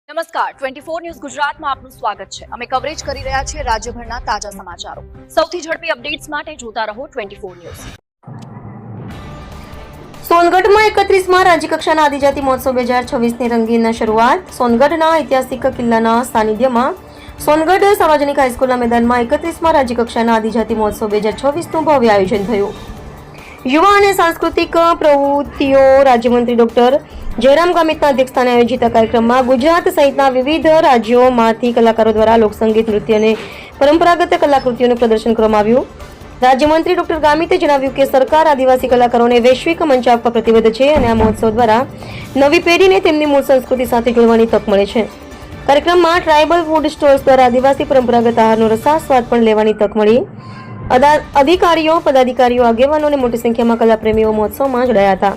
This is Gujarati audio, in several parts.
નમસ્કાર 24 ન્યૂઝ ગુજરાતમાં આપનું સ્વાગત છે। અમે કવરેજ કરી રહ્યા છીએ રાજ્યભરના તાજા સમાચારો। સૌથી ઝડપી અપડેટ્સ માટે જોતા રહો 24 ન્યૂઝ। સોનગઢમાં 31માં રાજ્યકક્ષાના આદિજાતિ મહોત્સવ 2026ની રંગીન શરૂઆત। સોનગઢના ઐતિહાસિક કિલ્લાના સાનિધ્યમાં સોનગઢ સાર્વજનિક હાઈસ્કૂલના મેદાનમાં 31માં રાજ્યકક્ષાના આદિજાતિ મહોત્સવ 2026નું ભવ્ય આયોજન થયું। યુવા અને સાંસ્કૃતિક પ્રવૃત્તિઓ રાજ્યમંત્રી ડોક્ટર જયરામ ગામિતના અધ્યક્ષસ્થાને આયોજિત કાર્યક્રમમાં ગુજરાત સહિતના વિવિધ રાજ્યોમાંથી કલાકારો દ્વારા લોકસંગીત, નૃત્ય અને પરંપરાગત કલાકૃતિઓનું પ્રદર્શન કરવામાં આવ્યું। રાજ્યમંત્રી ડોક્ટર ગામિતે જણાવ્યું કે સરકાર આદિવાસી કલાકારોને વૈશ્વિક મંચ આપવા પ્રતિબદ્ધ છે અને આ મહોત્સવ દ્વારા નવી પેઢીને તેમની મૂળ સંસ્કૃતિ સાથે જોડવાની તક મળે છે। કાર્યક્રમમાં ટ્રાઇબલ ફૂડ સ્ટોલ્સ દ્વારા આદિવાસી પરંપરાગત આહારનો રસાસ્વાદ પણ લેવાની તક મળી। અધિકારીઓ, પદાધિકારીઓ, આગેવાનો અને મોટી સંખ્યામાં કલાપ્રેમીઓ મહોત્સવમાં જોડાયા હતા।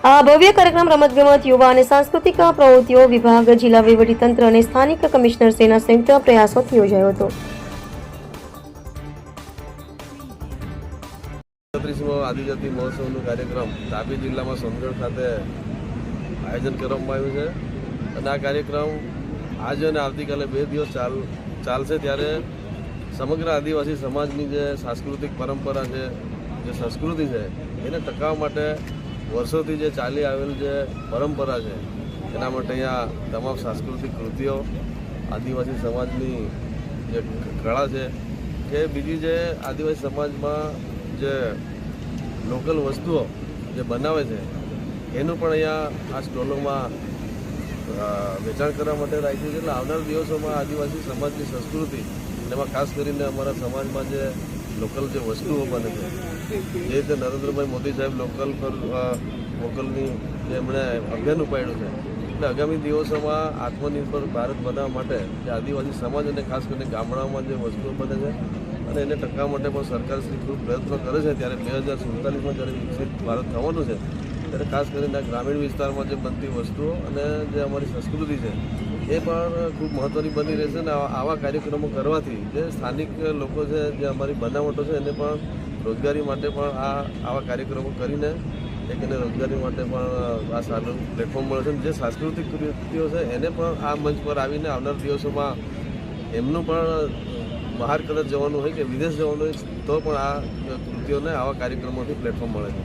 આ ભવ્ય કાર્યક્રમ રમતગમત, યુવા અને સાંસ્કૃતિક પ્રવૃત્તિઓ વિભાગ, જિલ્લા વહીવટીતંત્ર અને સ્થાનિક કમિશનરશ્રીના સંયુક્ત પ્રયાસોથી યોજાયો હતો। 31મો આદિજાતિ મહોત્સવનો કાર્યક્રમ તાપી જિલ્લામાં સોનગઢ ખાતે આયોજન કરવામાં આવ્યું છે અને આ કાર્યક્રમ આજે અને આવતીકાલે 2 દિવસ ચાલશે। ત્યારે સમગ્ર આદિવાસી સમાજની જે સાંસ્કૃતિક પરંપરા છે, જે સંસ્કૃતિ છે, એને ટકાવવા માટે વર્ષોથી જે ચાલી આવેલ જે પરંપરા છે એના માટે અહીંયા તમામ સાંસ્કૃતિક કૃતિઓ, આદિવાસી સમાજની જે કળા છે કે બીજી જે આદિવાસી સમાજમાં જે લોકલ વસ્તુઓ જે બનાવે છે એનું પણ અહીંયા આ સ્ટોલોમાં વેચાણ કરવા માટે રાખ્યું છે। એટલે આવનાર દિવસોમાં આદિવાસી સમાજની સંસ્કૃતિ, એમાં ખાસ કરીને અમારા સમાજમાં જે લોકલ જે વસ્તુઓ બને છે, જે રીતે નરેન્દ્રભાઈ મોદી સાહેબ લોકલ પર વોકલની જે એમણે અભિયાન ઉપાડ્યું છે, એટલે આગામી દિવસોમાં આત્મનિર્ભર ભારત બનાવવા માટે જે આદિવાસી સમાજ અને ખાસ કરીને ગામડાઓમાં જે વસ્તુઓ બને છે અને એને ટકાવવા માટે પણ સરકારશ્રી ખૂબ પ્રયત્નો કરે છે। ત્યારે 2047માં જ્યારે વિકસિત ભારત થવાનું છે ત્યારે ખાસ કરીને ગ્રામીણ વિસ્તારમાં જે બનતી વસ્તુઓ અને જે અમારી સંસ્કૃતિ છે એ પણ ખૂબ મહત્ત્વની બની રહેશે અને આવા કાર્યક્રમો કરવાથી જે સ્થાનિક લોકો છે, જે અમારી બનાવટો છે, એને પણ રોજગારી માટે પણ આવા કાર્યક્રમો કરીને એને રોજગારી માટે પણ આ સારું પ્લેટફોર્મ મળે છે। જે સાંસ્કૃતિક કૃતિઓ છે એને પણ આ મંચ પર આવીને આવનાર દિવસોમાં એમનું પણ બહાર કદાચ જવાનું હોય કે વિદેશ જવાનું હોય તો પણ આ કૃતિઓને આવા કાર્યક્રમોથી પ્લેટફોર્મ મળે છે।